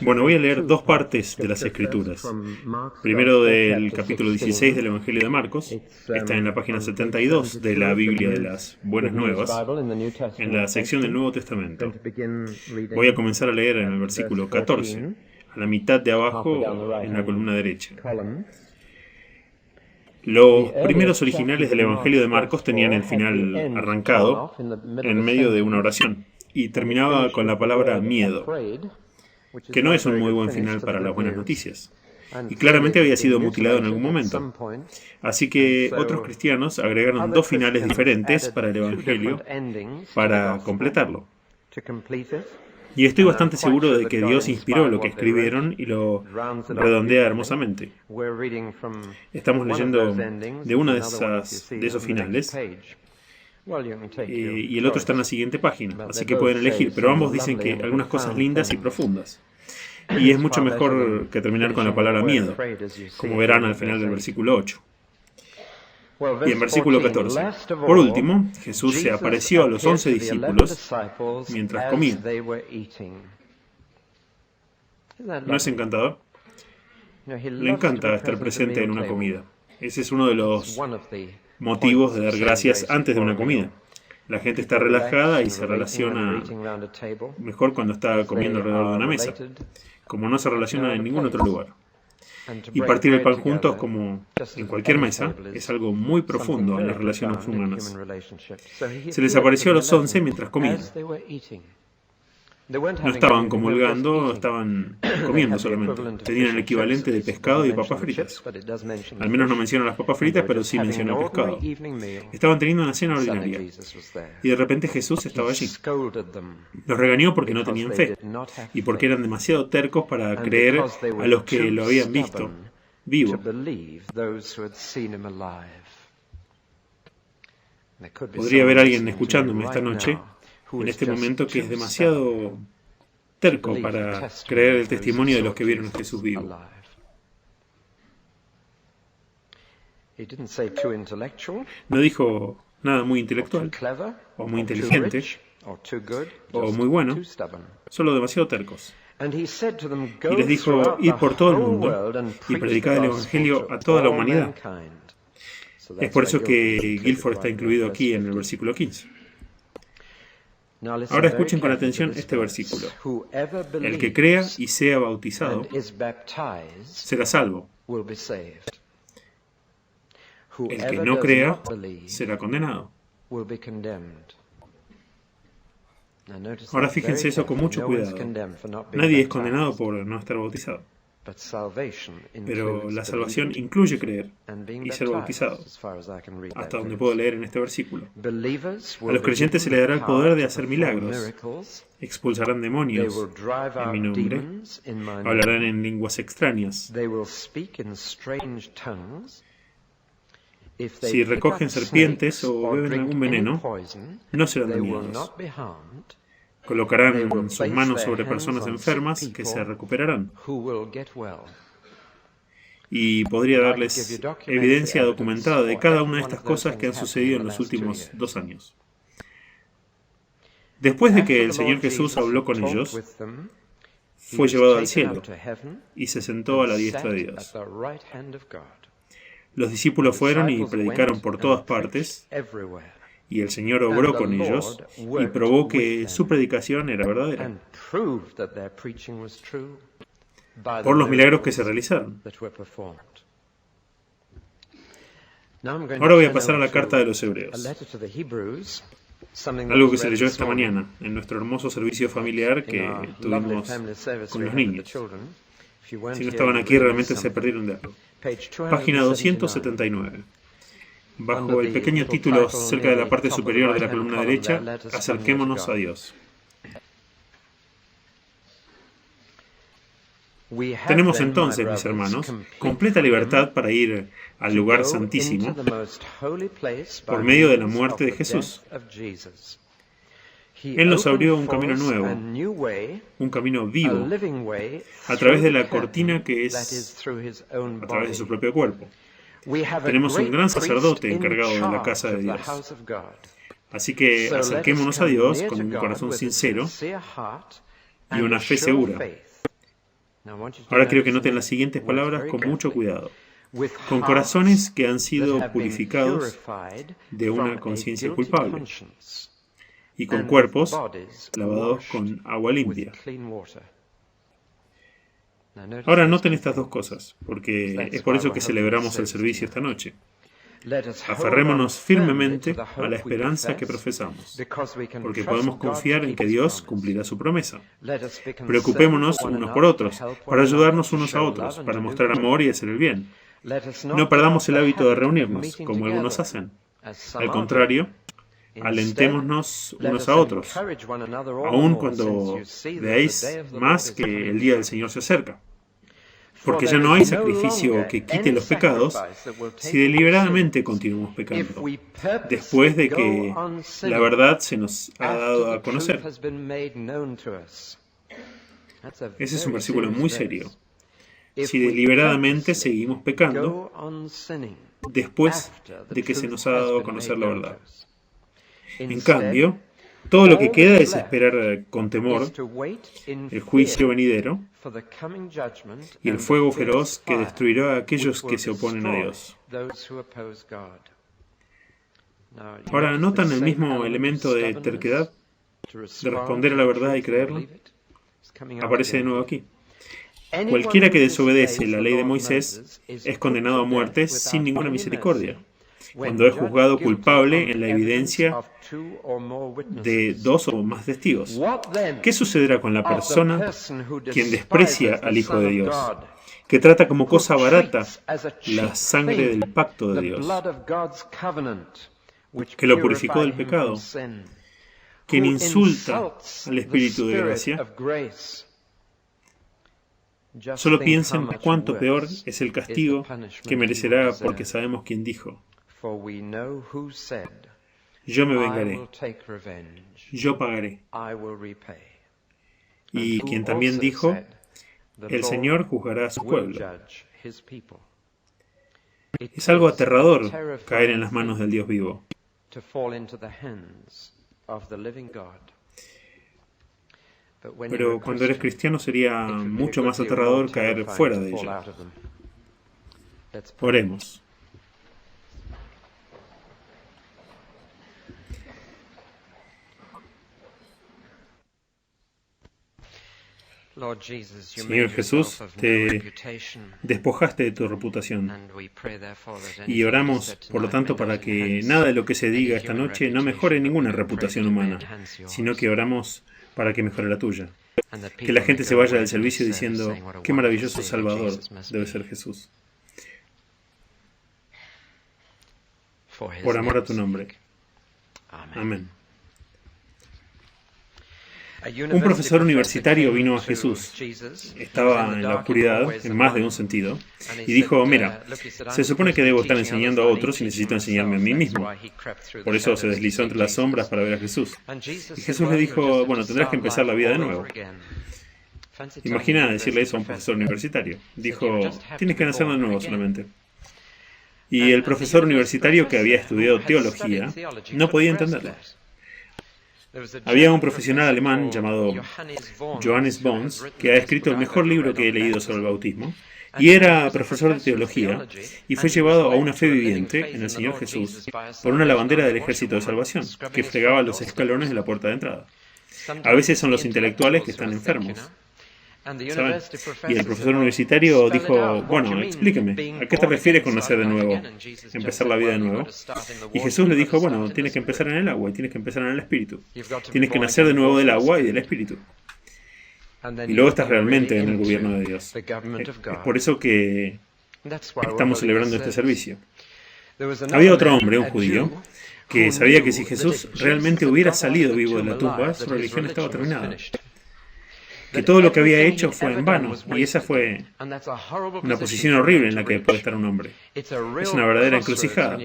Bueno, voy a leer dos partes de las Escrituras. Primero del capítulo 16 del Evangelio de Marcos. Está en la página 72 de la Biblia de las Buenas Nuevas, en la sección del Nuevo Testamento. Voy a comenzar a leer en el versículo 14, a la mitad de abajo en la columna derecha. Los primeros originales del Evangelio de Marcos tenían el final arrancado en medio de una oración y terminaba con la palabra miedo, que no es un muy buen final para las buenas noticias, y claramente había sido mutilado en algún momento. Así que otros cristianos agregaron dos finales diferentes para el Evangelio para completarlo. Y estoy bastante seguro de que Dios inspiró lo que escribieron y lo redondea hermosamente. Estamos leyendo de uno de esos finales, y el otro está en la siguiente página, así que pueden elegir, pero ambos dicen que algunas cosas lindas y profundas. Y es mucho mejor que terminar con la palabra miedo, como verán al final del versículo 8. Y en versículo 14, por último, Jesús se apareció a los 11 discípulos mientras comían. ¿No es encantador? Le encanta estar presente en una comida. Ese es uno de los motivos de dar gracias antes de una comida. La gente está relajada y se relaciona mejor cuando está comiendo alrededor de una mesa, como no se relaciona en ningún otro lugar. Y partir el pan juntos, como en cualquier mesa, es algo muy profundo en las relaciones humanas. Se les apareció a los 11 mientras comían. No estaban comulgando, estaban comiendo solamente. Tenían el equivalente de pescado y papas fritas. Al menos no menciona las papas fritas, pero sí menciona el pescado. Estaban teniendo una cena ordinaria. Y de repente Jesús estaba allí. Los regañó porque no tenían fe y porque eran demasiado tercos para creer a los que lo habían visto vivo. Podría haber alguien escuchándome esta noche en este momento que es demasiado terco para creer el testimonio de los que vieron a Jesús vivo. No dijo nada muy intelectual, o muy inteligente, o muy bueno, solo demasiado tercos. Y les dijo, id por todo el mundo y predicad el Evangelio a toda la humanidad. Es por eso que Guilford está incluido aquí en el versículo 15. Ahora escuchen con atención este versículo. El que crea y sea bautizado será salvo. El que no crea será condenado. Ahora fíjense eso con mucho cuidado. Nadie es condenado por no estar bautizado. Pero la salvación incluye creer y ser bautizado, hasta donde puedo leer en este versículo. A los creyentes se les dará el poder de hacer milagros, expulsarán demonios en mi nombre, hablarán en lenguas extrañas. Si recogen serpientes o beben algún veneno, no serán dañados. Colocarán sus manos sobre personas enfermas que se recuperarán. Y podría darles evidencia documentada de cada una de estas cosas que han sucedido en los últimos 2 años. Después de que el Señor Jesús habló con ellos, fue llevado al cielo y se sentó a la diestra de Dios. Los discípulos fueron y predicaron por todas partes, y el Señor obró con ellos y probó que su predicación era verdadera por los milagros que se realizaron. Ahora voy a pasar a la carta de los Hebreos, algo que se leyó esta mañana en nuestro hermoso servicio familiar que tuvimos con los niños. Si no estaban aquí, realmente se perdieron de algo. Página 279. Bajo el pequeño título cerca de la parte superior de la columna derecha, acerquémonos a Dios. Tenemos entonces, mis hermanos, completa libertad para ir al lugar santísimo por medio de la muerte de Jesús. Él nos abrió un camino nuevo, un camino vivo, a través de la cortina que es a través de su propio cuerpo. Tenemos un gran sacerdote encargado de la casa de Dios. Así que acerquémonos a Dios con un corazón sincero y una fe segura. Ahora quiero que noten las siguientes palabras con mucho cuidado. Con corazones que han sido purificados de una conciencia culpable y con cuerpos lavados con agua limpia. Ahora noten estas dos cosas, porque es por eso que celebramos el servicio esta noche. Aferrémonos firmemente a la esperanza que profesamos, porque podemos confiar en que Dios cumplirá su promesa. Preocupémonos unos por otros, para ayudarnos unos a otros, para mostrar amor y hacer el bien. No perdamos el hábito de reunirnos, como algunos hacen. Al contrario, alentémonos unos a otros, aun cuando veáis más que el día del Señor se acerca. Porque ya no hay sacrificio que quite los pecados si deliberadamente continuamos pecando, después de que la verdad se nos ha dado a conocer. Ese es un versículo muy serio. Si deliberadamente seguimos pecando, después de que se nos ha dado a conocer la verdad. En cambio, todo lo que queda es esperar con temor el juicio venidero y el fuego feroz que destruirá a aquellos que se oponen a Dios. Ahora, ¿notan el mismo elemento de terquedad, de responder a la verdad y creerla? Aparece de nuevo aquí. Cualquiera que desobedece la ley de Moisés es condenado a muerte sin ninguna misericordia, cuando es juzgado culpable en la evidencia de dos o más testigos. ¿Qué sucederá con la persona quien desprecia al Hijo de Dios, que trata como cosa barata la sangre del pacto de Dios, que lo purificó del pecado, quien insulta al Espíritu de gracia? Solo piensen cuánto peor es el castigo que merecerá, porque sabemos quién dijo: yo me vengaré, yo pagaré. Y quien también dijo: el Señor juzgará a su pueblo. Es algo aterrador caer en las manos del Dios vivo. Pero cuando eres cristiano sería mucho más aterrador caer fuera de ella. Oremos. Señor Jesús, te despojaste de tu reputación y oramos, por lo tanto, para que nada de lo que se diga esta noche no mejore ninguna reputación humana, sino que oramos para que mejore la tuya. Que la gente se vaya del servicio diciendo: qué maravilloso Salvador debe ser Jesús. Por amor a tu nombre. Amén. Un profesor universitario vino a Jesús. Estaba en la oscuridad, en más de un sentido, y dijo: mira, se supone que debo estar enseñando a otros y necesito enseñarme a mí mismo. Por eso se deslizó entre las sombras para ver a Jesús. Y Jesús le dijo: bueno, tendrás que empezar la vida de nuevo. Imagina decirle eso a un profesor universitario. Dijo: tienes que nacer de nuevo solamente. Y el profesor universitario, que había estudiado teología, no podía entenderlo. Había un profesional alemán llamado Johannes Bones, que ha escrito el mejor libro que he leído sobre el bautismo, y era profesor de teología, y fue llevado a una fe viviente en el Señor Jesús por una lavandera del Ejército de Salvación, que fregaba los escalones de la puerta de entrada. A veces son los intelectuales que están enfermos, ¿saben? Y el profesor universitario dijo: bueno, explíqueme, ¿a qué te refieres con nacer de nuevo? Empezar la vida de nuevo. Y Jesús le dijo: bueno, tienes que empezar en el agua y tienes que empezar en el Espíritu. Tienes que nacer de nuevo del agua y del Espíritu. Y luego estás realmente en el gobierno de Dios. Es por eso que estamos celebrando este servicio. Había otro hombre, un judío, que sabía que si Jesús realmente hubiera salido vivo de la tumba, su religión estaba terminada. Que todo lo que había hecho fue en vano, y esa fue una posición horrible en la que puede estar un hombre. Es una verdadera encrucijada.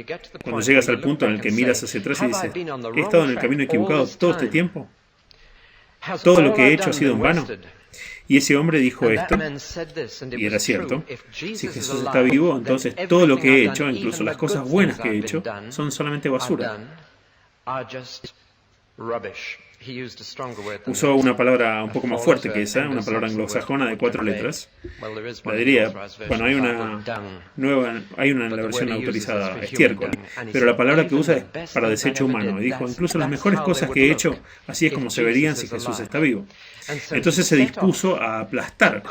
Cuando llegas al punto en el que miras hacia atrás y dices: ¿he estado en el camino equivocado todo este tiempo? ¿Todo lo que he hecho ha sido en vano? Y ese hombre dijo esto, y era cierto: si Jesús está vivo, entonces todo lo que he hecho, incluso las cosas buenas que he hecho, son solamente basura. Usó una palabra un poco más fuerte que esa, una palabra anglosajona de 4 letras. La diría, bueno, hay una en la versión autorizada, estiércol, pero la palabra que usa es para desecho humano. Y dijo, incluso las mejores cosas que he hecho, así es como se verían si Jesús está vivo. Entonces se dispuso a aplastar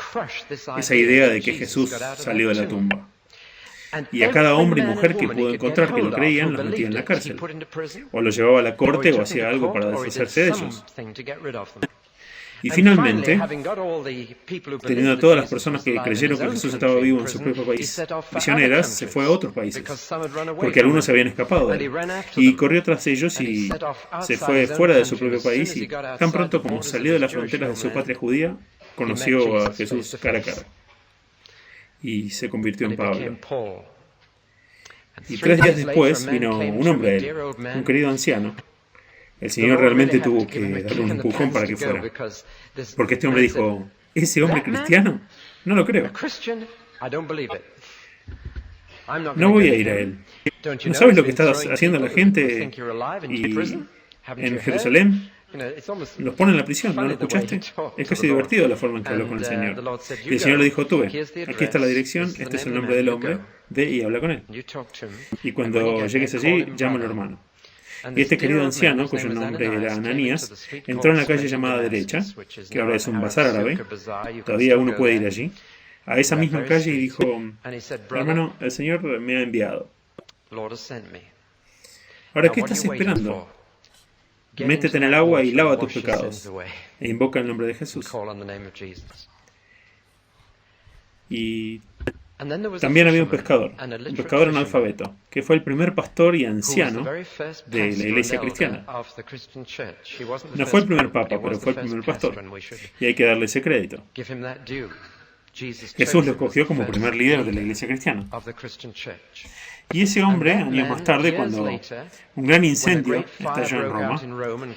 esa idea de que Jesús salió de la tumba. Y a cada hombre y mujer que pudo encontrar que lo creían, los metía en la cárcel. O los llevaba a la corte o hacía algo para deshacerse de ellos. Y finalmente, teniendo a todas las personas que creyeron que Jesús estaba vivo en su propio país misioneras, se fue a otros países, porque algunos se habían escapado de él. Y corrió tras ellos y se fue fuera de su propio país y tan pronto como salió de las fronteras de su patria judía, conoció a Jesús cara a cara. Y se convirtió en Pablo. Y 3 días después vino un hombre a él, un querido anciano. El Señor realmente tuvo que darle un empujón para que fuera. Porque este hombre dijo, ¿ese hombre cristiano? No lo creo. No voy a ir a él. ¿No sabes lo que está haciendo la gente en Jerusalén? Los pone en la prisión, ¿no lo escuchaste? Es casi divertido la forma en que habló con el Señor. Y el Señor le dijo, tú ve, aquí está la dirección, este es el nombre del hombre, ve y habla con él. Y cuando llegues allí, llámalo hermano. Y este querido anciano, cuyo nombre era Ananías, entró en la calle llamada Derecha, que ahora es un bazar árabe, todavía uno puede ir allí, a esa misma calle y dijo, hermano, el Señor me ha enviado. Ahora, ¿qué estás esperando? Métete en el agua y lava tus pecados. E invoca el nombre de Jesús. Y también había un pescador analfabeto, que fue el primer pastor y anciano de la iglesia cristiana. No fue el primer papa, pero fue el primer pastor. Y hay que darle ese crédito. Jesús lo escogió como primer líder de la iglesia cristiana. Y ese hombre, años más tarde, cuando un gran incendio estalló en Roma,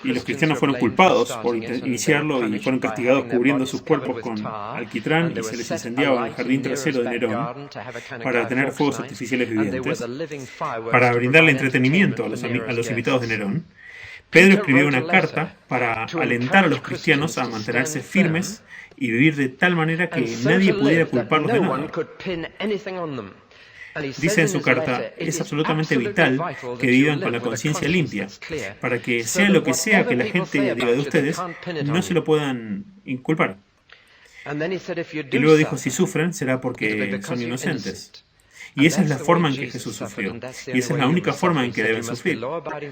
y los cristianos fueron culpados por iniciarlo y fueron castigados cubriendo sus cuerpos con alquitrán y se les incendiaba en el jardín trasero de Nerón para tener fuegos artificiales vivientes, para brindarle entretenimiento a los invitados de Nerón, Pedro escribió una carta para alentar a los cristianos a mantenerse firmes y vivir de tal manera que nadie pudiera culparlos de nada. Dice en su carta, es absolutamente vital que vivan con la conciencia limpia, para que sea lo que sea que la gente diga de ustedes, no se lo puedan inculpar. Y luego dijo, si sufren, será porque son inocentes. Y esa es la forma en que Jesús sufrió. Y esa es la única forma en que deben sufrir.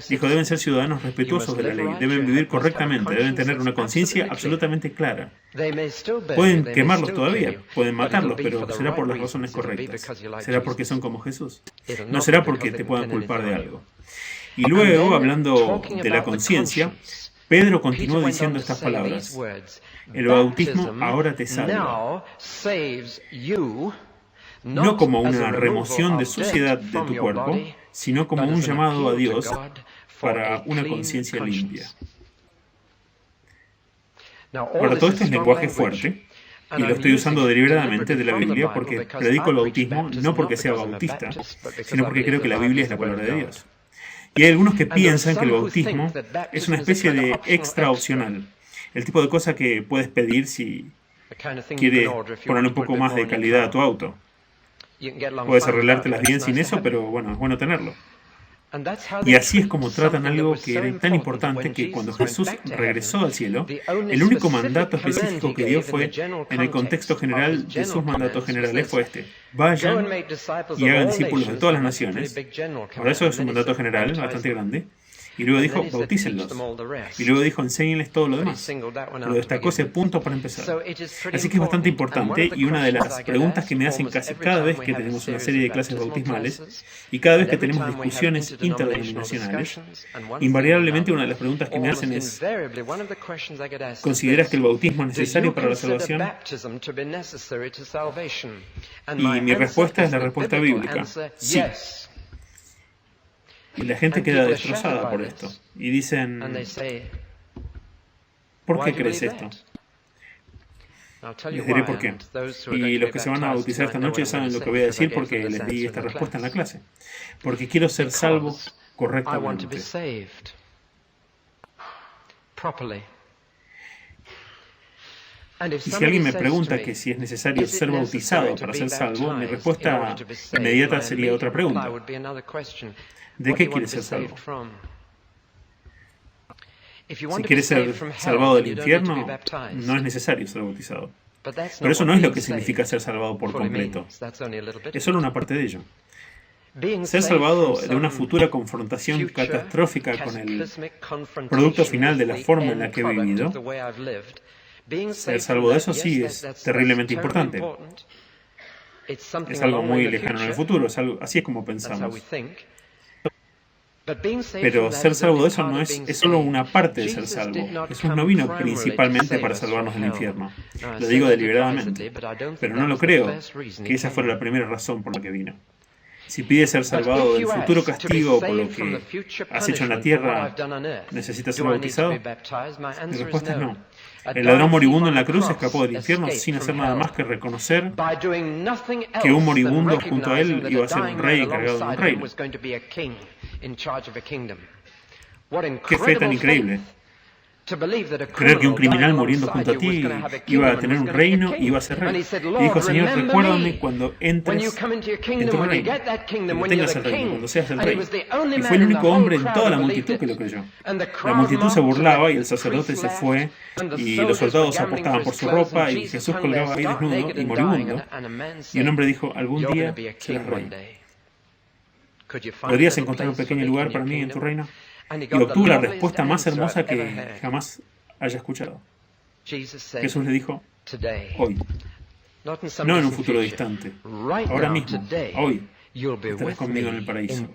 Dijo, deben ser ciudadanos respetuosos de la ley, deben vivir correctamente, deben tener una conciencia absolutamente clara. Pueden quemarlos todavía, pueden matarlos, pero será por las razones correctas. Será porque son como Jesús. No será porque te puedan culpar de algo. Y luego, hablando de la conciencia, Pedro continuó diciendo estas palabras. El bautismo ahora te salva. No como una remoción de suciedad de tu cuerpo, sino como un llamado a Dios para una conciencia limpia. Ahora, todo esto es lenguaje fuerte, y lo estoy usando deliberadamente de la Biblia porque predico el bautismo no porque sea bautista, sino porque creo que la Biblia es la palabra de Dios. Y hay algunos que piensan que el bautismo es una especie de extra opcional, el tipo de cosa que puedes pedir si quieres poner un poco más de calidad a tu auto. Puedes arreglártelas bien sin eso, pero bueno, es bueno tenerlo. Y así es como tratan algo que era tan importante que cuando Jesús regresó al cielo, el único mandato específico que dio fue, en el contexto general de sus mandatos generales, fue este. Vayan y hagan discípulos de todas las naciones. Ahora eso es un mandato general bastante grande. Y luego dijo, bautícenlos. Y luego dijo, enséñenles todo lo demás. Pero destacó ese punto para empezar. Así que es bastante importante y una de las preguntas que me hacen casi cada vez que tenemos una serie de clases bautismales y cada vez que tenemos discusiones interdenominacionales, invariablemente una de las preguntas que me hacen es, ¿consideras que el bautismo es necesario para la salvación? Y mi respuesta es la respuesta bíblica. Sí. Y la gente queda destrozada por esto. Y dicen, ¿por qué crees esto? Les diré por qué. Y los que se van a bautizar esta noche saben lo que voy a decir porque les di esta respuesta en la clase. Porque quiero ser salvo correctamente. Y si alguien me pregunta que si es necesario ser bautizado para ser salvo, mi respuesta inmediata sería otra pregunta. ¿De qué quieres ser salvo? Si quieres ser salvado del infierno, no es necesario ser bautizado. Pero eso no es lo que significa ser salvado por completo. Es solo una parte de ello. Ser salvado de una futura confrontación catastrófica con el producto final de la forma en la que he vivido, ser salvo de eso sí es terriblemente importante. Es algo muy lejano en el futuro, así es como pensamos. Pero ser salvo de eso no es solo una parte de ser salvo. Jesús no vino principalmente para salvarnos del infierno. Lo digo deliberadamente, pero no lo creo que esa fuera la primera razón por la que vino. Si pides ser salvado del futuro castigo por lo que has hecho en la tierra, ¿necesitas ser bautizado? Mi respuesta es no. El ladrón moribundo en la cruz escapó del infierno sin hacer nada más que reconocer que un moribundo junto a él iba a ser un rey encargado de un reino. ¡Qué fe tan increíble! Creer que un criminal muriendo junto a ti iba a tener un reino y iba a ser rey. Y dijo, Señor, recuérdame cuando entres en tu reino, cuando tengas el reino, cuando seas el rey. Y fue el único hombre en toda la multitud que lo creyó. La multitud se burlaba y el sacerdote se fue y los soldados apostaban por su ropa y Jesús colgaba ahí desnudo y moribundo. Y un hombre dijo, algún día serás rey. ¿Podrías encontrar un pequeño lugar para mí en tu reino? Y obtuvo la respuesta más hermosa que jamás haya escuchado. Jesús le dijo, hoy, no en un futuro distante, ahora mismo, hoy, estarás conmigo en el paraíso.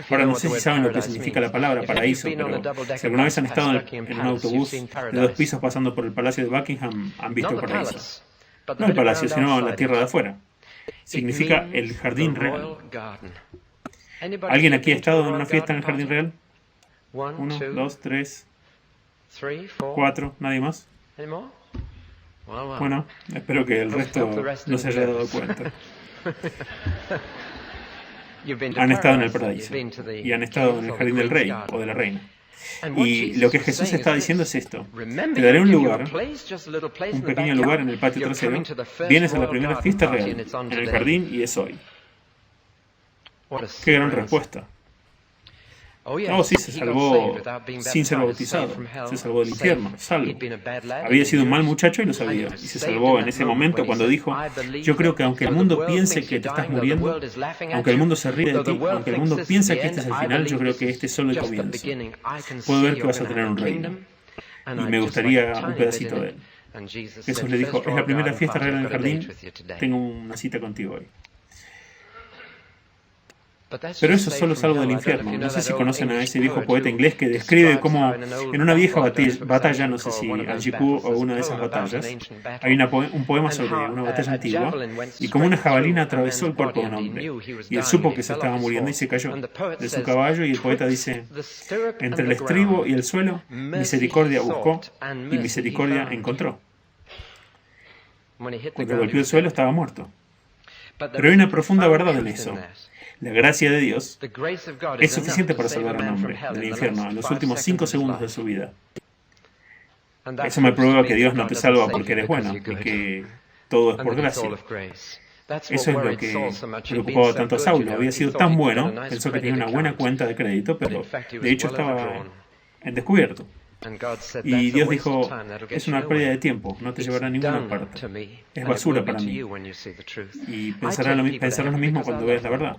Ahora no sé si saben lo que significa la palabra paraíso, pero si alguna vez han estado en un autobús de 2 pisos pasando por el Palacio de Buckingham, han visto el paraíso. No el palacio, sino la tierra de afuera. Significa el jardín real. ¿Alguien aquí ha estado en una fiesta en el jardín real? 1, 2, 3, 4, ¿nadie más? Bueno, espero que el resto no se haya dado cuenta. Han estado en el paraíso y han estado en el jardín del rey o de la reina. Y lo que Jesús está diciendo es esto: te daré un lugar, un pequeño lugar en el patio trasero. Vienes a la primera fiesta real en el jardín y es hoy. ¡Qué gran respuesta! Oh, sí, se salvó sin ser bautizado. Se salvó del infierno, salvo. Había sido un mal muchacho y lo sabía. Y se salvó en ese momento cuando dijo, yo creo que aunque el mundo piense que te estás muriendo, aunque el mundo se ríe de ti, aunque el mundo piense que este es el final, yo creo que este es solo el comienzo. Puedo ver que vas a tener un reino. Y me gustaría un pedacito de él. Jesús le dijo, es la primera fiesta real en el jardín, tengo una cita contigo hoy. Pero eso solo es algo del infierno. No sé si conocen a ese viejo poeta inglés que describe cómo en una vieja batalla, no sé si Anjipur o una de esas batallas, hay un poema sobre una batalla antigua y como una jabalina atravesó el cuerpo de un hombre. Y él supo que se estaba muriendo y se cayó de su caballo y el poeta dice, entre el estribo y el suelo, misericordia buscó y misericordia encontró. Cuando golpeó el suelo estaba muerto. Pero hay una profunda verdad en eso. La gracia de Dios es suficiente para salvar a un hombre del infierno en los últimos 5 segundos de su vida. Eso me prueba que Dios no te salva porque eres bueno y que todo es por gracia. Eso es lo que preocupaba tanto a Saulo. Había sido tan bueno, pensó que tenía una buena cuenta de crédito, pero de hecho estaba en descubierto. Y Dios dijo, es una pérdida de tiempo, no te llevará a ninguna parte. Es basura para mí. Y pensarás lo mismo cuando veas la verdad.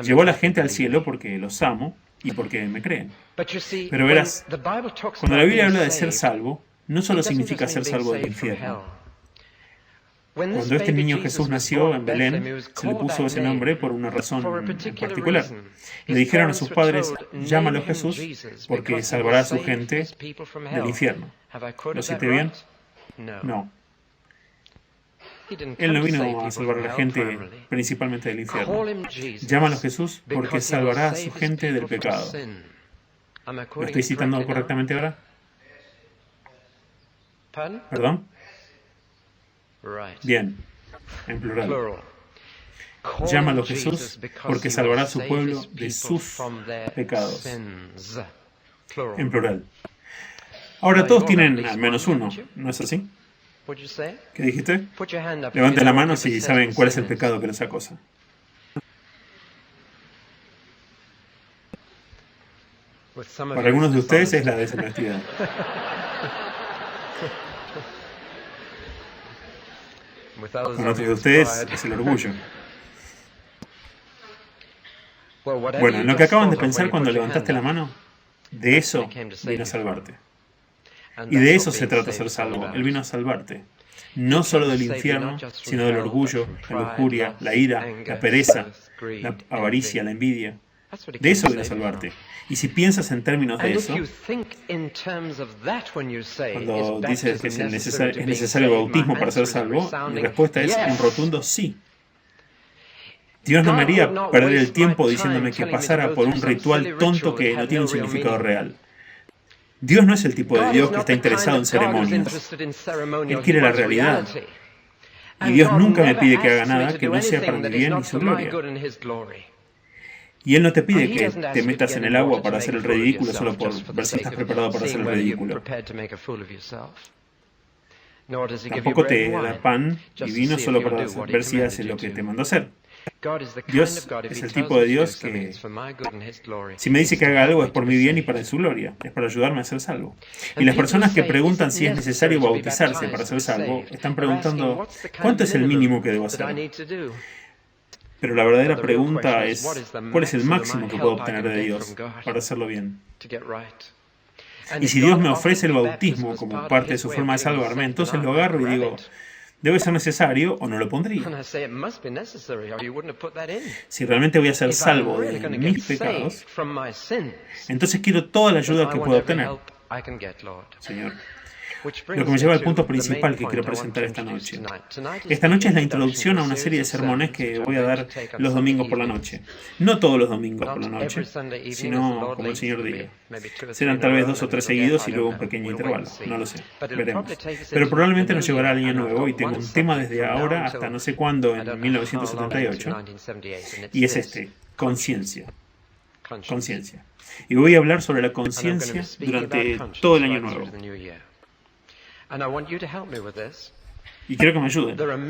Llevó a la gente al cielo porque los amo y porque me creen. Pero verás, cuando la Biblia habla de ser salvo, no solo significa ser salvo del infierno. Cuando este niño Jesús nació en Belén, se le puso ese nombre por una razón en particular. Le dijeron a sus padres, llámalo Jesús porque salvará a su gente del infierno. ¿Lo cité bien? No. Él no vino a salvar a la gente principalmente del infierno. Llámalo Jesús porque salvará a su gente del pecado. ¿Lo estoy citando correctamente ahora? ¿Perdón? Bien, en plural. Llámalo Jesús porque salvará a su pueblo de sus pecados. En plural. Ahora todos tienen al menos uno, ¿no es así? ¿Qué dijiste? Levanten la mano si saben cuál es el pecado que los acosa. Para algunos de ustedes es la deshonestidad. Para otros de ustedes es el orgullo. Bueno, en lo que acaban de pensar cuando levantaste la mano, de eso vino a salvarte. Y de eso se trata ser salvo. Él vino a salvarte. No solo del infierno, sino del orgullo, la lujuria, la ira, la pereza, la avaricia, la envidia. De eso vino a salvarte. Y si piensas en términos de eso, cuando dices que es necesario el bautismo para ser salvo, mi respuesta es un rotundo sí. Dios no me haría perder el tiempo diciéndome que pasara por un ritual tonto que no tiene un significado real. Dios no es el tipo de Dios que está interesado en ceremonias. Él quiere la realidad. Y Dios nunca me pide que haga nada que no sea para mi bien y su gloria. Y Él no te pide que te metas en el agua para hacer el ridículo solo por ver si estás preparado para hacer el ridículo. Tampoco te da pan y vino solo para ver si haces lo que te mandó hacer. Dios es el tipo de Dios que, si me dice que haga algo, es por mi bien y para su gloria, es para ayudarme a ser salvo. Y las personas que preguntan si es necesario bautizarse para ser salvo, están preguntando, ¿cuánto es el mínimo que debo hacer? Pero la verdadera pregunta es, ¿cuál es el máximo que puedo obtener de Dios para hacerlo bien? Y si Dios me ofrece el bautismo como parte de su forma de salvarme, entonces lo agarro y digo, ¿debe ser necesario o no lo pondría? Si realmente voy a ser salvo de mis pecados, entonces quiero toda la ayuda que pueda obtener, Señor. Lo que me lleva al punto principal que quiero presentar esta noche. Esta noche es la introducción a una serie de sermones que voy a dar los domingos por la noche. No todos los domingos por la noche, sino como el Señor diga. Serán tal vez 2 o 3 seguidos y luego un pequeño intervalo. No lo sé. Veremos. Pero probablemente nos llevará al año nuevo y tengo un tema desde ahora hasta no sé cuándo en 1978. Y es este, conciencia. Conciencia. Y voy a hablar sobre la conciencia durante todo el año nuevo. Y quiero que me ayuden con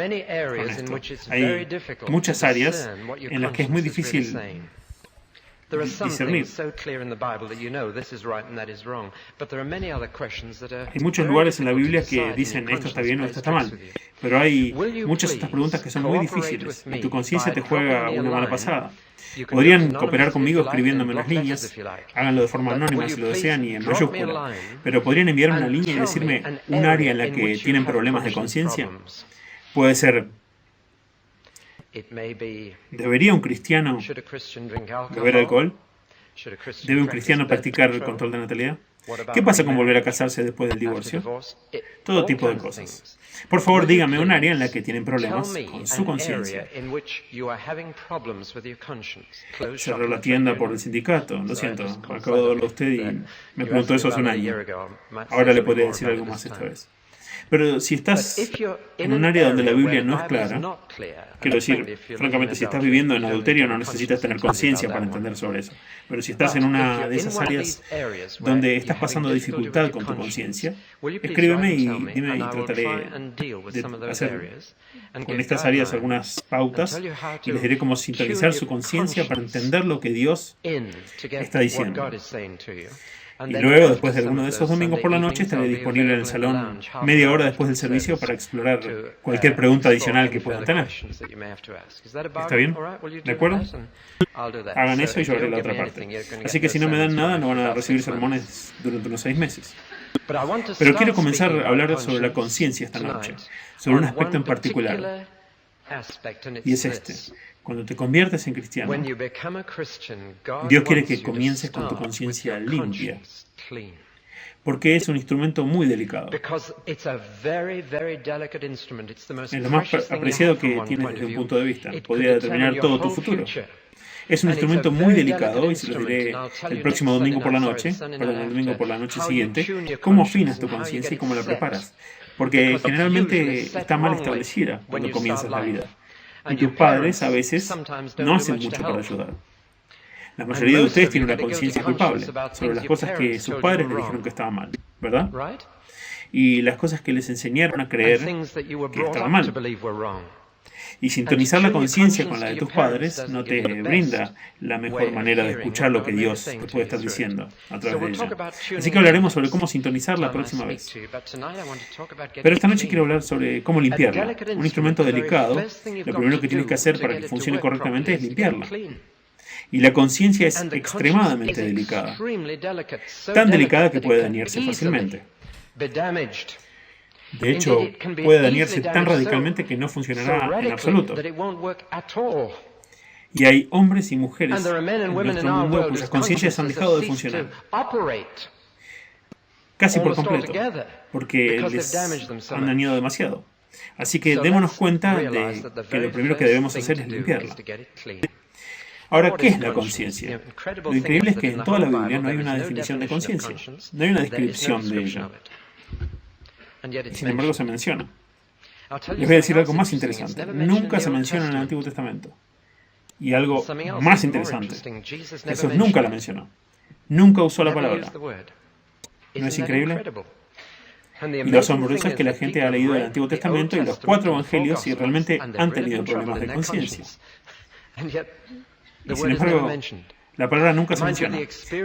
esto. Hay muchas áreas en las que es muy difícil discernir. Hay muchos lugares en la Biblia que dicen esto está bien o esto está mal. Pero hay muchas de estas preguntas que son muy difíciles y tu conciencia te juega una mala pasada. Podrían cooperar conmigo escribiéndome las líneas, háganlo de forma anónima si lo desean y en mayúscula, pero podrían enviarme una línea y decirme un área en la que tienen problemas de conciencia. Puede ser, ¿debería un cristiano beber alcohol? ¿Debe un cristiano practicar el control de natalidad? ¿Qué pasa con volver a casarse después del divorcio? Todo tipo de cosas. Por favor, dígame un área en la que tienen problemas con su conciencia. Cerró la tienda por el sindicato. Lo siento, acabo de verlo a usted y me preguntó eso hace un año. Ahora le podría decir algo más esta vez. Pero si estás en un área donde la Biblia no es clara, quiero decir, francamente, si estás viviendo en adulterio no necesitas tener conciencia para entender sobre eso. Pero si estás en una de esas áreas donde estás pasando dificultad con tu conciencia, escríbeme y dime y trataré de hacer con estas áreas algunas pautas y les diré cómo sintonizar su conciencia para entender lo que Dios está diciendo. Y luego, después de alguno de esos domingos por la noche, estaré disponible en el salón media hora después del servicio para explorar cualquier pregunta adicional que puedan tener. ¿Está bien? ¿De acuerdo? Hagan eso y yo haré la otra parte. Así que si no me dan nada, no van a recibir sermones durante unos 6 meses. Pero quiero comenzar a hablar sobre la conciencia esta noche, sobre un aspecto en particular. Y es este. Cuando te conviertes en cristiano, Dios quiere que comiences con tu conciencia limpia, porque es un instrumento muy delicado. Es lo más apreciado que tienes desde un punto de vista. Podría determinar todo tu futuro. Es un instrumento muy delicado y se lo diré el próximo domingo por la noche, perdón, el domingo por la noche siguiente, cómo afinas tu conciencia y cómo la preparas. Porque generalmente está mal establecida cuando comienzas la vida. Y tus padres a veces no hacen mucho para ayudar. La mayoría de ustedes tienen una conciencia culpable sobre las cosas que sus padres les dijeron que estaban mal, ¿verdad? Y las cosas que les enseñaron a creer que estaban mal. Y sintonizar la conciencia con la de tus padres no te brinda la mejor manera de escuchar lo que Dios te puede estar diciendo a través de ella. Así que hablaremos sobre cómo sintonizar la próxima vez. Pero esta noche quiero hablar sobre cómo limpiarla. Un instrumento delicado, lo primero que tienes que hacer para que funcione correctamente es limpiarla. Y la conciencia es extremadamente delicada, tan delicada que puede dañarse fácilmente. De hecho, puede dañarse tan radicalmente que no funcionará en absoluto. Y hay hombres y mujeres en nuestro mundo cuyas conciencias han dejado de funcionar, casi por completo, porque les han dañado demasiado. Así que démonos cuenta de que lo primero que debemos hacer es limpiarla. Ahora, ¿qué es la conciencia? Lo increíble es que en toda la Biblia no hay una definición de conciencia, no hay una descripción de ella. Sin embargo, se menciona. Les voy a decir algo más interesante. Nunca se menciona en el Antiguo Testamento. Y algo más interesante. Jesús nunca la mencionó. Nunca usó la palabra. ¿No es increíble? Y lo asombroso es que la gente ha leído el Antiguo Testamento y los 4 evangelios y realmente han tenido problemas de conciencia. Y sin embargo, la palabra nunca se menciona.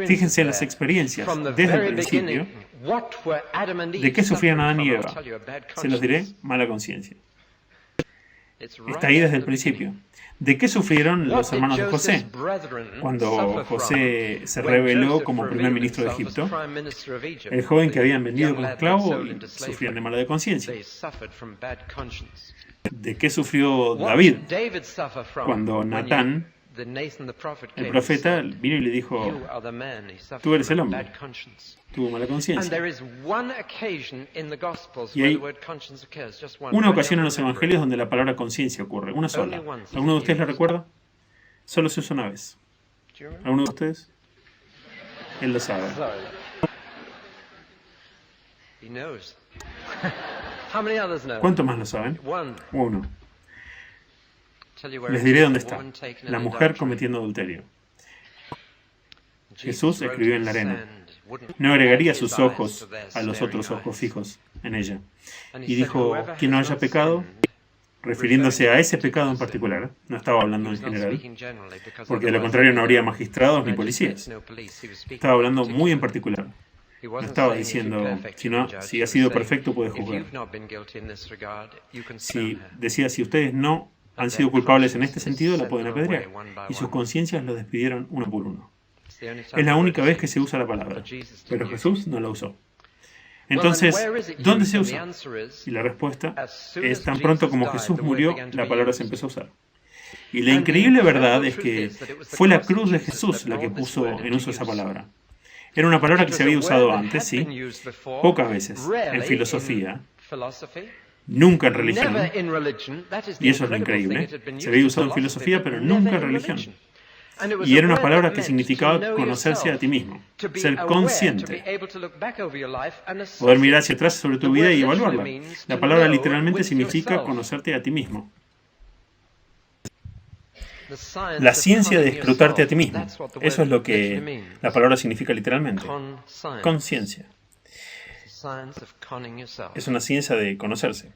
Fíjense en las experiencias desde el principio. ¿De qué sufrían Adán y Eva? Se los diré, mala conciencia. Está ahí desde el principio. ¿De qué sufrieron los hermanos de José? Cuando José se rebeló como primer ministro de Egipto, el joven que habían vendido como esclavo, y sufrían de mala conciencia. ¿De qué sufrió David? Cuando Natán, el profeta, vino y le dijo: tú eres el hombre. Tuvo mala conciencia. Y hay una ocasión en los evangelios donde la palabra conciencia ocurre, una sola. ¿Alguno de ustedes la recuerda? Solo se usa una vez. ¿Alguno de ustedes? Él lo sabe. ¿Cuántos más lo saben? Uno. Les diré dónde está. La mujer cometiendo adulterio. Jesús escribió en la arena. No agregaría sus ojos a los otros ojos fijos en ella. Y dijo: quien no haya pecado, refiriéndose a ese pecado en particular. No estaba hablando en general, porque de lo contrario no habría magistrados ni policías. Estaba hablando muy en particular. No estaba diciendo: si ha sido perfecto, puede juzgar. Decía: si ustedes no han sido culpables en este sentido, la pueden apedrear. Y sus conciencias los despidieron uno por uno. Es la única vez que se usa la palabra, pero Jesús no la usó. Entonces, ¿dónde se usa? Y la respuesta es: tan pronto como Jesús murió, la palabra se empezó a usar. Y la increíble verdad es que fue la cruz de Jesús la que puso en uso esa palabra. Era una palabra que se había usado antes, sí, pocas veces, en filosofía, nunca en religión, y eso es lo increíble. Se había usado en filosofía, pero nunca en religión. Y era una palabra que significaba conocerse a ti mismo, ser consciente, poder mirar hacia atrás sobre tu vida y evaluarla. La palabra literalmente significa conocerte a ti mismo. La ciencia de escrutarte a ti mismo. Eso es lo que la palabra significa literalmente. Conciencia. Es una ciencia de conocerse.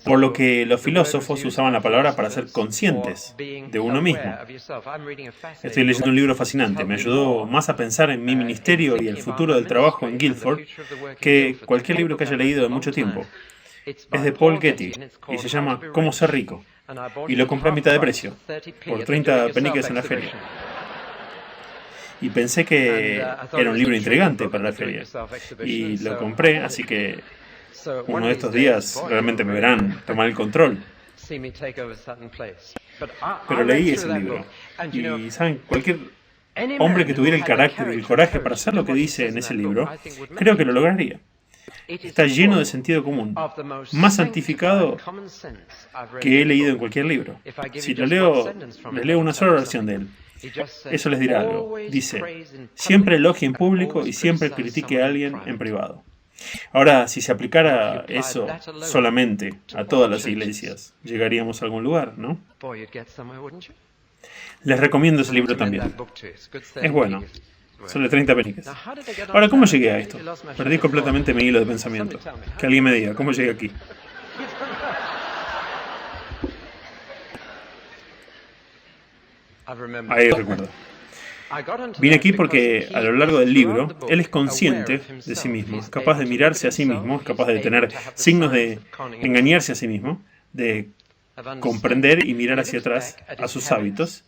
Por lo que los filósofos usaban la palabra para ser conscientes de uno mismo. Estoy leyendo un libro fascinante. Me ayudó más a pensar en mi ministerio y el futuro del trabajo en Guilford que cualquier libro que haya leído en mucho tiempo. Es de Paul Getty y se llama Cómo ser rico. Y lo compré a mitad de precio, por 30 peniques en la feria. Y pensé que era un libro intrigante para la feria. Y lo compré, así que uno de estos días realmente me verán tomar el control. Pero leí ese libro. Y, ¿saben? Cualquier hombre que tuviera el carácter y el coraje para hacer lo que dice en ese libro, creo que lo lograría. Está lleno de sentido común, más santificado que he leído en cualquier libro. Si lo leo, les leo una sola versión de él. Eso les dirá algo. Dice: siempre elogie en público y siempre critique a alguien en privado. Ahora, si se aplicara eso solamente a todas las iglesias, llegaríamos a algún lugar, ¿no? Les recomiendo ese libro también. Es bueno. Solo 30 peniques. Ahora, ¿cómo llegué a esto? Perdí completamente mi hilo de pensamiento. Que alguien me diga, ¿cómo llegué aquí? Ahí recuerdo. Vine aquí porque a lo largo del libro, él es consciente de sí mismo, es capaz de mirarse a sí mismo, es capaz de tener signos de engañarse a sí mismo, de comprender y mirar hacia atrás a sus hábitos.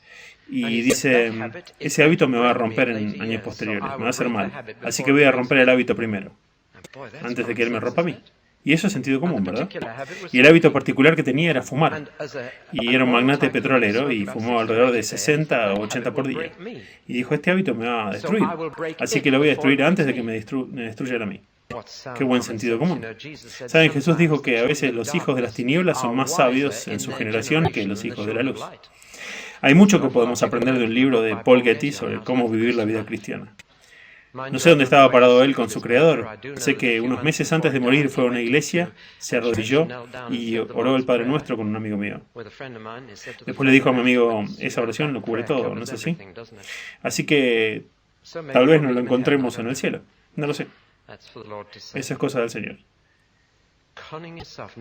Y dice, ese hábito me va a romper en años posteriores, me va a hacer mal. Así que voy a romper el hábito primero, antes de que él me rompa a mí. Y eso es sentido común, ¿verdad? Y el hábito particular que tenía era fumar. Y era un magnate petrolero y fumó alrededor de 60 o 80 por día. Y dijo, este hábito me va a destruir. Así que lo voy a destruir antes de que me destruya a mí. Qué buen sentido común. ¿Saben? Jesús dijo que a veces los hijos de las tinieblas son más sabios en su generación que los hijos de la luz. Hay mucho que podemos aprender de un libro de Paul Getty sobre cómo vivir la vida cristiana. No sé dónde estaba parado él con su creador. Sé que unos meses antes de morir fue a una iglesia, se arrodilló y oró el Padre Nuestro con un amigo mío. Después le dijo a mi amigo, esa oración lo cubre todo, ¿no es así? Así que tal vez no lo encontremos en el cielo. No lo sé. Esa es cosa del Señor.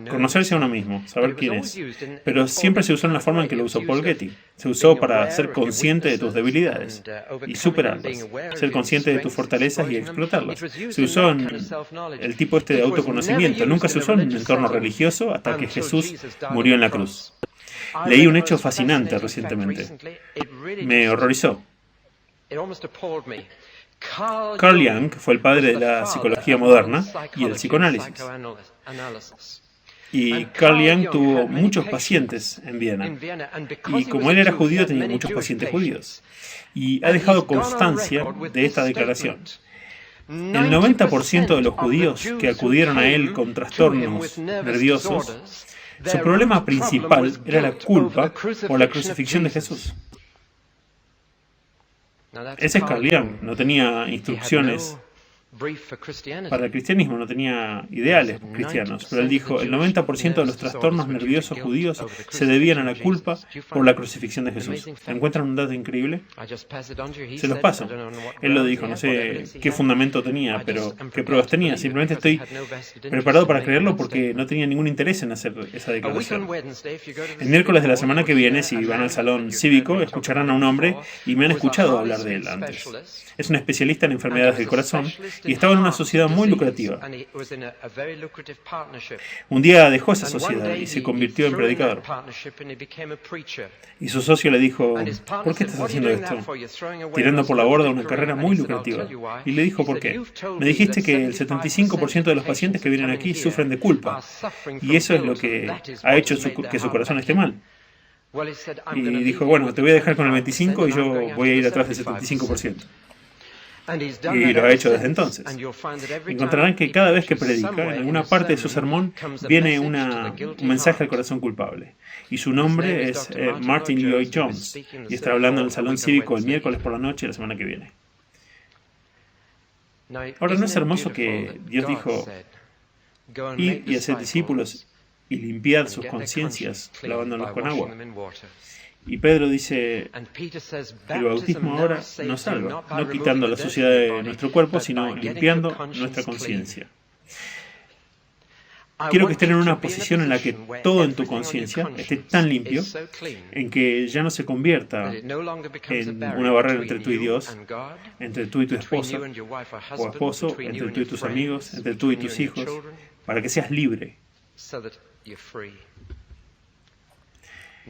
Conocerse a uno mismo, saber quién es. Pero siempre se usó en la forma en que lo usó Paul Getty. Se usó para ser consciente de tus debilidades y superarlas. Ser consciente de tus fortalezas y explotarlas. Se usó en el tipo de autoconocimiento. Nunca se usó en un entorno religioso hasta que Jesús murió en la cruz. Leí un hecho fascinante recientemente. Me horrorizó. Carl Jung fue el padre de la psicología moderna y el psicoanálisis. Y Carl Jung tuvo muchos pacientes en Viena. Y como él era judío, tenía muchos pacientes judíos. Y ha dejado constancia de esta declaración. El 90% de los judíos que acudieron a él con trastornos nerviosos, su problema principal era la culpa por la crucifixión de Jesús. Ese es Carl Jung, no tenía instrucciones para el cristianismo, no tenía ideales cristianos, pero él dijo, el 90% de los trastornos nerviosos judíos se debían a la culpa por la crucifixión de Jesús. ¿Encuentran un dato increíble? Se los paso. Él lo dijo, no sé qué fundamento tenía, pero qué pruebas tenía. Simplemente estoy preparado para creerlo porque no tenía ningún interés en hacer esa declaración. El miércoles de la semana que viene, si van al salón cívico, escucharán a un hombre, y me han escuchado hablar de él antes. Es un especialista en enfermedades del corazón, y estaba en una sociedad muy lucrativa. Un día dejó esa sociedad y se convirtió en predicador. Y su socio le dijo, ¿por qué estás haciendo esto? Tirando por la borda una carrera muy lucrativa. Y le dijo, ¿por qué? Me dijiste que el 75% de los pacientes que vienen aquí sufren de culpa. Y eso es lo que ha hecho que su corazón esté mal. Y dijo, bueno, te voy a dejar con el 25% y yo voy a ir atrás del 75%. Y lo ha hecho desde entonces. Encontrarán que cada vez que predica, en alguna parte de su sermón, viene un mensaje al corazón culpable. Y su nombre es Martin Lloyd-Jones. Y estará hablando en el salón cívico el miércoles por la noche la semana que viene. Ahora, ¿no es hermoso que Dios dijo, id y haced discípulos y limpiad sus conciencias lavándolos con agua? Y Pedro dice, el bautismo ahora nos salva, no quitando la suciedad de nuestro cuerpo, sino limpiando nuestra conciencia. Quiero que estén en una posición en la que todo en tu conciencia esté tan limpio, en que ya no se convierta en una barrera entre tú y Dios, entre tú y tu esposa o esposo, entre tú y tus amigos, entre tú y tus hijos, para que seas libre.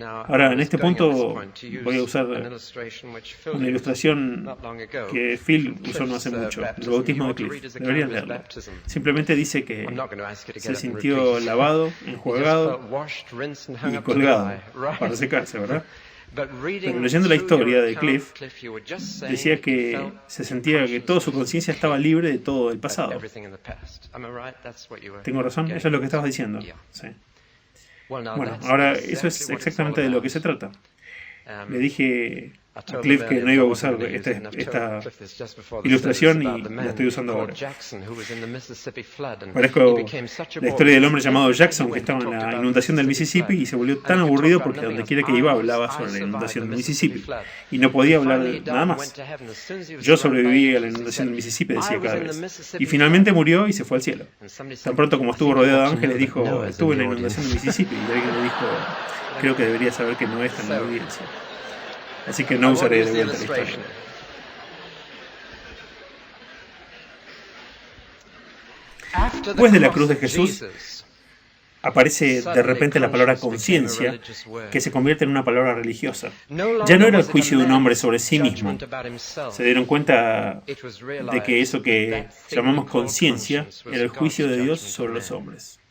Ahora, en este punto voy a usar una ilustración que Phil usó no hace mucho, el bautismo de Cliff. Deberían leerlo. Simplemente dice que se sintió lavado, enjuagado y colgado para secarse, ¿verdad? Pero leyendo la historia de Cliff, decía que se sentía que toda su conciencia estaba libre de todo el pasado. ¿Tengo razón? Eso es lo que estabas diciendo. Sí. Bueno, ahora eso es exactamente de lo que se trata. Le dije a Cliff que no iba a usar esta ilustración y la estoy usando ahora. Parezco la historia del hombre llamado Jackson que estaba en la inundación del Mississippi y se volvió tan aburrido porque donde quiera que iba hablaba sobre la inundación del Mississippi y no podía hablar nada más. Yo sobreviví a la inundación del Mississippi, decía cada vez. Y finalmente murió y se fue al cielo. Tan pronto como estuvo rodeado de ángeles dijo, estuve en la inundación del Mississippi, y alguien le dijo, creo que debería saber que no es tan la audiencia. Así que no usaré de vuelta la historia. Después de la cruz de Jesús, aparece de repente la palabra conciencia, que se convierte en una palabra religiosa. Ya no era el juicio de un hombre sobre sí mismo. Se dieron cuenta de que eso que llamamos conciencia era el juicio de Dios sobre los hombres.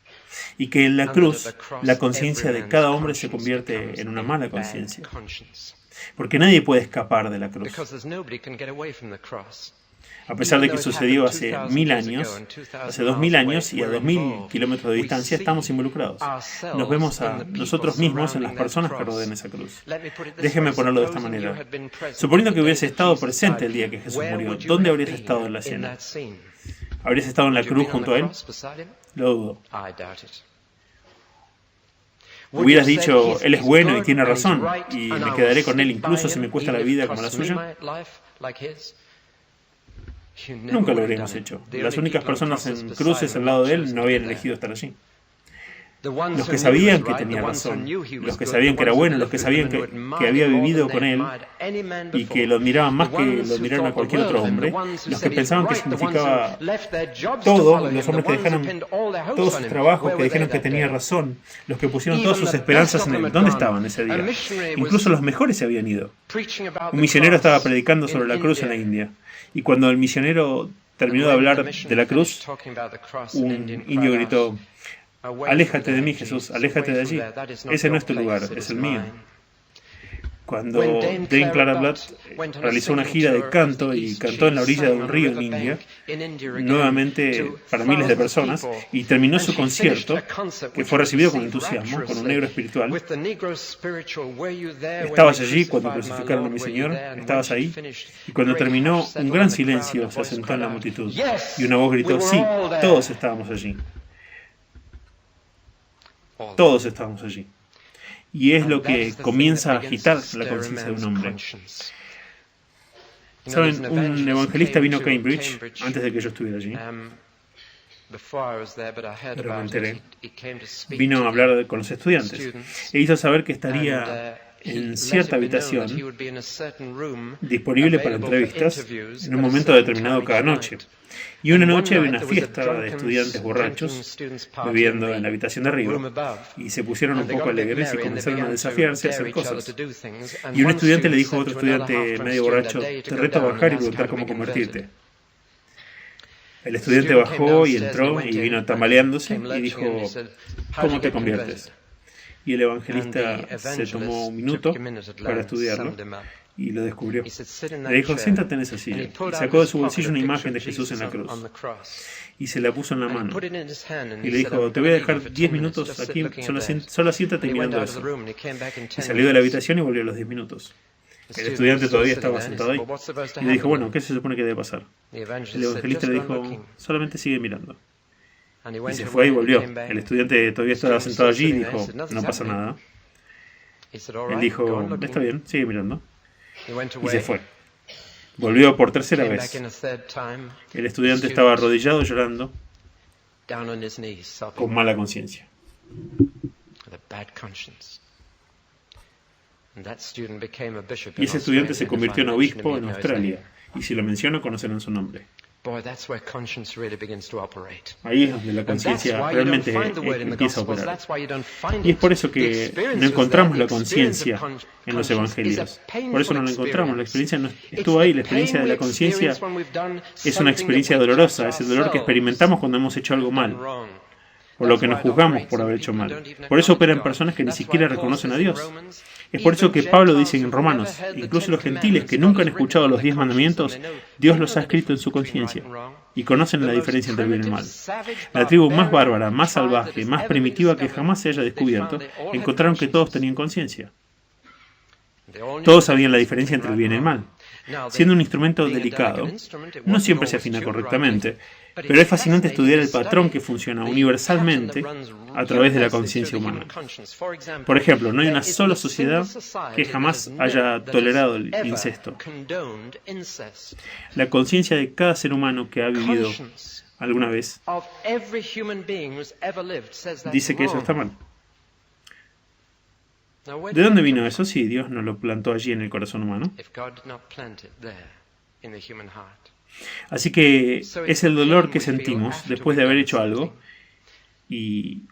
Y que en la cruz, la conciencia de cada hombre se convierte en una mala conciencia. Porque nadie puede escapar de la cruz. A pesar de que sucedió hace 1000 años, hace 2000 años y a 2000 kilómetros de distancia, estamos involucrados. Nos vemos a nosotros mismos en las personas que rodean esa cruz. Déjeme ponerlo de esta manera. Suponiendo que hubiese estado presente el día que Jesús murió, ¿dónde habrías estado en la escena? ¿Habrías estado en la cruz junto a Él? Lo dudo. Hubieras dicho, Él es bueno y tiene razón, y me quedaré con Él incluso si me cuesta la vida como la suya. Nunca lo habríamos hecho. Las únicas personas en cruces al lado de Él no habían elegido estar allí. Los que sabían que tenía razón, los que sabían que era bueno, los que sabían que había vivido con Él y que lo admiraban más que lo admiraron a cualquier otro hombre, los que pensaban que significaba todo, los hombres que dejaron todos sus trabajos, que dijeron que tenía razón, los que pusieron todas sus esperanzas en Él. ¿Dónde estaban ese día? Incluso los mejores se habían ido. Un misionero estaba predicando sobre la cruz en la India, y cuando el misionero terminó de hablar de la cruz, un indio gritó, aléjate de mí, Jesús, aléjate de allí. Ese no es tu lugar, es el mío. Cuando Dane Clara Blatt realizó una gira de canto y cantó en la orilla de un río en India, nuevamente para miles de personas, y terminó su concierto, que fue recibido con entusiasmo, con un negro espiritual. ¿Estabas allí cuando crucificaron a mi Señor? ¿Estabas ahí? Y cuando terminó, un gran silencio se asentó en la multitud, y una voz gritó, sí, todos estábamos allí. Todos estábamos allí. Y es lo que comienza a agitar la conciencia de un hombre. ¿Saben? Un evangelista vino a Cambridge antes de que yo estuviera allí. Pero me enteré. Vino a hablar con los estudiantes. E hizo saber que estaría en cierta habitación disponible para entrevistas en un momento determinado cada noche. Y una noche había una fiesta de estudiantes borrachos bebiendo en la habitación de arriba y se pusieron un poco alegres y comenzaron a desafiarse a hacer cosas. Y un estudiante le dijo a otro estudiante medio borracho, te reto a bajar y preguntar cómo convertirte. El estudiante bajó y entró y vino tambaleándose y dijo, ¿cómo te conviertes? Y el evangelista se tomó un minuto para estudiarlo y lo descubrió. Le dijo, siéntate en esa silla. Y sacó de su bolsillo una imagen de Jesús en la cruz. Y se la puso en la mano. Y le dijo, te voy a dejar 10 minutos aquí, solo siéntate mirando eso. Y salió de la habitación y volvió a los 10 minutos. El estudiante todavía estaba sentado ahí. Y le dijo, bueno, ¿qué se supone que debe pasar? El evangelista le dijo, solamente sigue mirando. Y se fue y volvió. El estudiante todavía estaba sentado allí y dijo, no pasa nada. Él dijo, está bien, sigue mirando. Y se fue. Volvió por tercera vez. El estudiante estaba arrodillado llorando con mala conciencia. Y ese estudiante se convirtió en obispo en Australia. Y si lo menciono, conocerán su nombre. Ahí es donde la conciencia realmente empieza a operar. Y es por eso que no encontramos la conciencia en los evangelios. Por eso no la encontramos. La experiencia no estuvo ahí. La experiencia de la conciencia es una experiencia dolorosa. Es el dolor que experimentamos cuando hemos hecho algo mal, por lo que nos juzgamos por haber hecho mal. Por eso operan personas que ni siquiera reconocen a Dios. Es por eso que Pablo dice en Romanos, incluso los gentiles que nunca han escuchado los 10 mandamientos, Dios los ha escrito en su conciencia y conocen la diferencia entre el bien y el mal. La tribu más bárbara, más salvaje, más primitiva que jamás se haya descubierto, encontraron que todos tenían conciencia. Todos sabían la diferencia entre el bien y el mal. Siendo un instrumento delicado, no siempre se afina correctamente, pero es fascinante estudiar el patrón que funciona universalmente a través de la conciencia humana. Por ejemplo, no hay una sola sociedad que jamás haya tolerado el incesto. La conciencia de cada ser humano que ha vivido alguna vez dice que eso está mal. ¿De dónde vino eso si Dios no lo plantó allí en el corazón humano? Así que es el dolor que sentimos después de haber hecho algo, y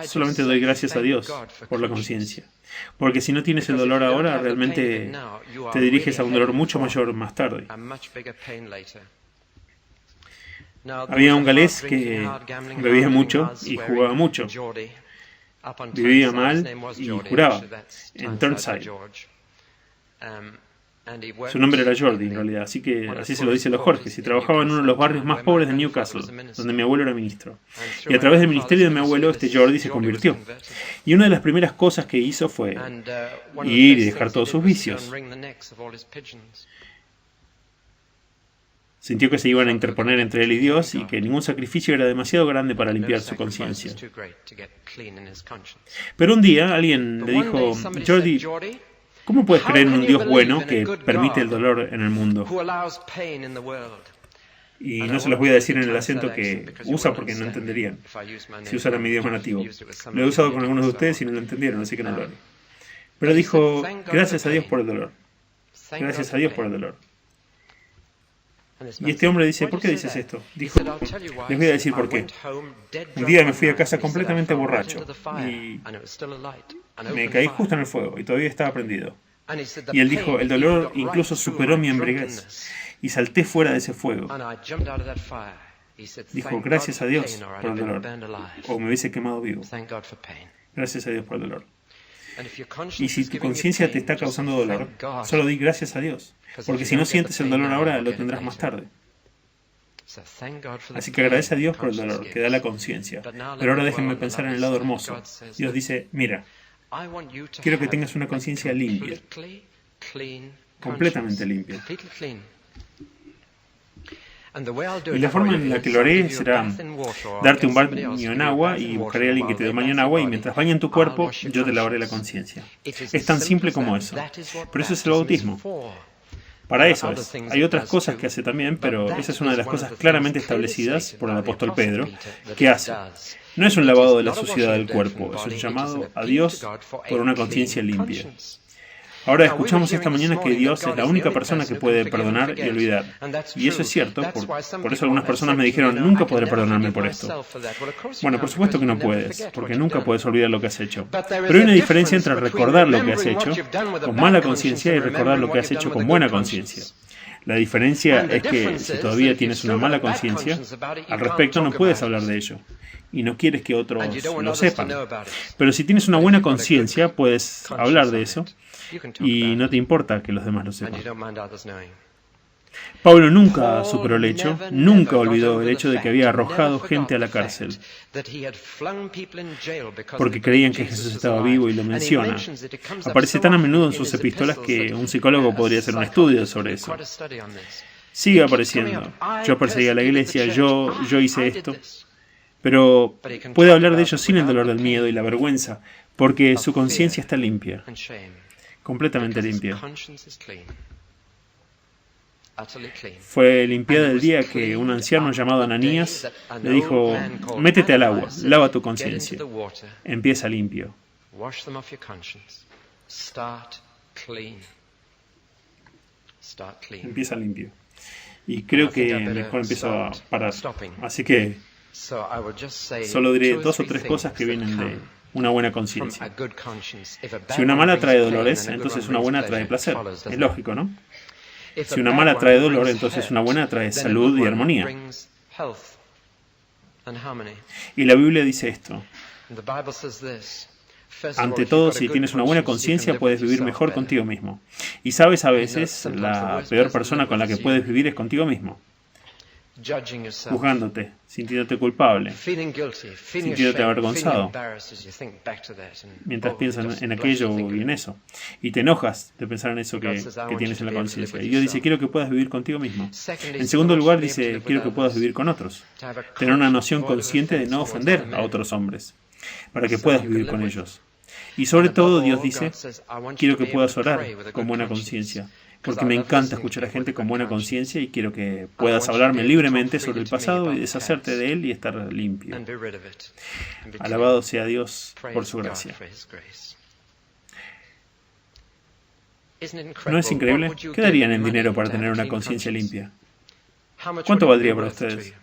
solamente doy gracias a Dios por la conciencia. Porque si no tienes el dolor ahora, realmente te diriges a un dolor mucho mayor más tarde. Había un galés que bebía mucho y jugaba mucho. Vivía mal y juraba en Turnside. Su nombre era Jordi, en realidad, así que así se lo dicen los Jorges, y trabajaba en uno de los barrios más pobres de Newcastle, donde mi abuelo era ministro. Y a través del ministerio de mi abuelo, este Jordi se convirtió. Y una de las primeras cosas que hizo fue ir y dejar todos sus vicios. Sintió que se iban a interponer entre él y Dios y que ningún sacrificio era demasiado grande para limpiar su conciencia. Pero un día alguien le dijo: Jordi, ¿cómo puedes creer en un Dios bueno que permite el dolor en el mundo? Y no se los voy a decir en el acento que usa porque no entenderían si usara mi idioma nativo. Lo he usado con algunos de ustedes y no lo entendieron, así que no lo haré. Pero dijo: gracias a Dios por el dolor. Gracias a Dios por el dolor. Y este hombre dice: ¿por qué dices esto? Dijo: les voy a decir por qué. Un día me fui a casa completamente borracho y me caí justo en el fuego y todavía estaba prendido. Y él dijo: el dolor incluso superó mi embriaguez y salté fuera de ese fuego. Dijo: gracias a Dios por el dolor, o me hubiese quemado vivo. Gracias a Dios por el dolor. Y si tu conciencia te está causando dolor, solo di gracias a Dios, porque si no sientes el dolor ahora, lo tendrás más tarde. Así que agradece a Dios por el dolor que da la conciencia. Pero ahora déjenme pensar en el lado hermoso. Dios dice: mira, quiero que tengas una conciencia limpia, completamente limpia. Y la forma en la que lo haré será darte un baño en agua, y buscaré a alguien que te dé un baño en agua, y mientras bañen tu cuerpo, yo te lavaré la conciencia. Es tan simple como eso. Pero eso es el bautismo. Para eso es. Hay otras cosas que hace también, pero esa es una de las cosas claramente establecidas por el apóstol Pedro, que hace. No es un lavado de la suciedad del cuerpo, es un llamado a Dios por una conciencia limpia. Ahora escuchamos esta mañana que Dios es la única persona que puede perdonar y olvidar. Y eso es cierto, por eso algunas personas me dijeron: nunca podré perdonarme por esto. Bueno, por supuesto que no puedes, porque nunca puedes olvidar lo que has hecho. Pero hay una diferencia entre recordar lo que has hecho con mala conciencia y recordar lo que has hecho con buena conciencia. La diferencia es que si todavía tienes una mala conciencia al respecto, no puedes hablar de ello. Y no quieres que otros lo sepan. Pero si tienes una buena conciencia, puedes hablar de eso. Y no te importa que los demás lo sepan. Pablo nunca superó el hecho, nunca olvidó el hecho de que había arrojado gente a la cárcel, porque creían que Jesús estaba vivo, y lo menciona. Aparece tan a menudo en sus epístolas que un psicólogo podría hacer un estudio sobre eso. Sigue apareciendo. Yo perseguí a la iglesia, yo hice esto. Pero puede hablar de ello sin el dolor del miedo y la vergüenza, porque su conciencia está limpia. Completamente limpia. Fue limpiada el día que un anciano llamado Ananías le dijo: métete al agua, lava tu conciencia, empieza limpio. Empieza limpio. Y creo que mejor empiezo a parar. Así que solo diré 2 o 3 cosas que vienen de una buena conciencia. Si una mala trae dolores, entonces una buena trae placer. Es lógico, ¿no? Si una mala trae dolor, entonces una buena trae salud y armonía. Y la Biblia dice esto: ante todo, si tienes una buena conciencia, puedes vivir mejor contigo mismo. Y sabes, a veces la peor persona con la que puedes vivir es contigo mismo. juzgándote, sintiéndote culpable, sintiéndote avergonzado, mientras piensas en aquello y en eso. Y te enojas de pensar en eso que tienes en la conciencia. Y Dios dice, quiero que puedas vivir contigo mismo. En segundo lugar, dice, quiero que puedas vivir con otros. Tener una noción consciente de no ofender a otros hombres, para que puedas vivir con ellos. Y sobre todo, Dios dice, quiero que puedas orar con buena conciencia. Porque me encanta escuchar a gente con buena conciencia y quiero que puedas hablarme libremente sobre el pasado y deshacerte de él y estar limpio. Alabado sea Dios por su gracia. ¿No es increíble? ¿Qué darían en dinero para tener una conciencia limpia? ¿Cuánto valdría para ustedes?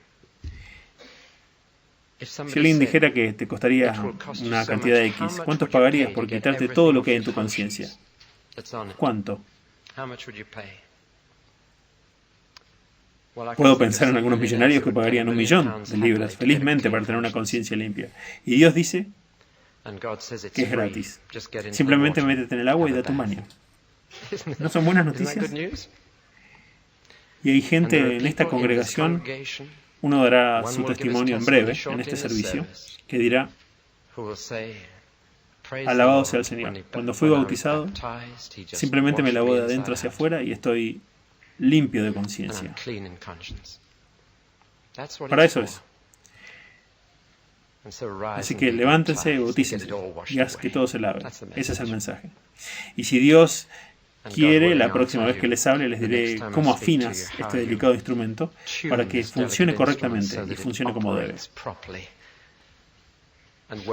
Si alguien dijera que te costaría una cantidad de X, ¿cuántos pagarías por quitarte todo lo que hay en tu conciencia? ¿Cuánto? Puedo pensar en algunos millonarios que pagarían 1 millón de libras felizmente para tener una conciencia limpia. Y Dios dice que es gratis. Simplemente métete en el agua y da tu baño. ¿No son buenas noticias? Y hay gente en esta congregación, uno dará su testimonio en breve en este servicio, que dirá, alabado sea el Señor. Cuando fui bautizado, simplemente me lavó de adentro hacia afuera y estoy limpio de conciencia. Para eso es. Así que levántense y bautícense y haz que todo se lave. Ese es el mensaje. Y si Dios quiere, la próxima vez que les hable, les diré cómo afinas este delicado instrumento para que funcione correctamente y funcione como debe.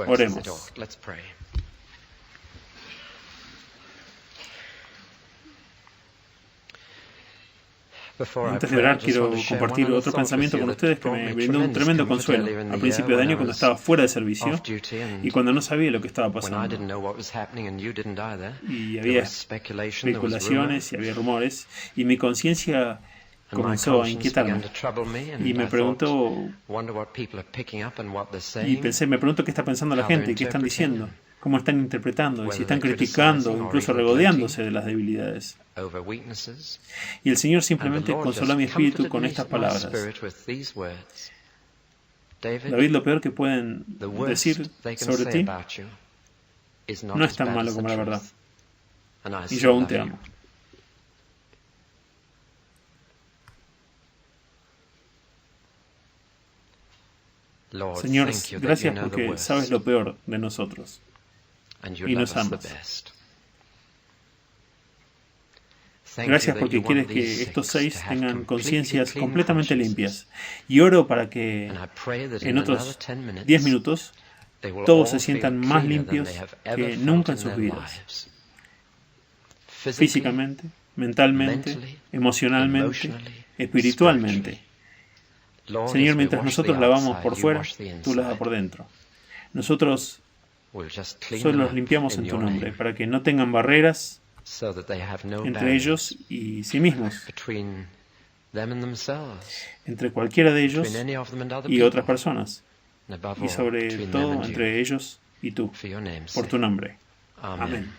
Oremos. Antes de orar, quiero compartir otro pensamiento con ustedes que me brindó un tremendo consuelo al principio de año cuando estaba fuera de servicio y cuando no sabía lo que estaba pasando. Y había especulaciones y había rumores y mi conciencia comenzó a inquietarme y me preguntó me pregunto qué está pensando la gente y qué están diciendo, cómo están interpretando y si están criticando o incluso regodeándose de las debilidades. Y el Señor simplemente consoló mi espíritu con estas palabras. David, lo peor que pueden decir sobre ti no es tan malo como la verdad. Y yo aún te amo. Señor, gracias porque sabes lo peor de nosotros y nos amas. Gracias porque quieres que estos 6 tengan conciencias completamente limpias. Y oro para que en otros 10 minutos todos se sientan más limpios que nunca en sus vidas. Físicamente, mentalmente, emocionalmente, espiritualmente. Señor, mientras nosotros lavamos por fuera, tú lavas por dentro. Nosotros solo los limpiamos en tu nombre, para que no tengan barreras entre ellos y sí mismos, entre cualquiera de ellos y otras personas, y sobre todo entre ellos y tú, por tu nombre. Amén.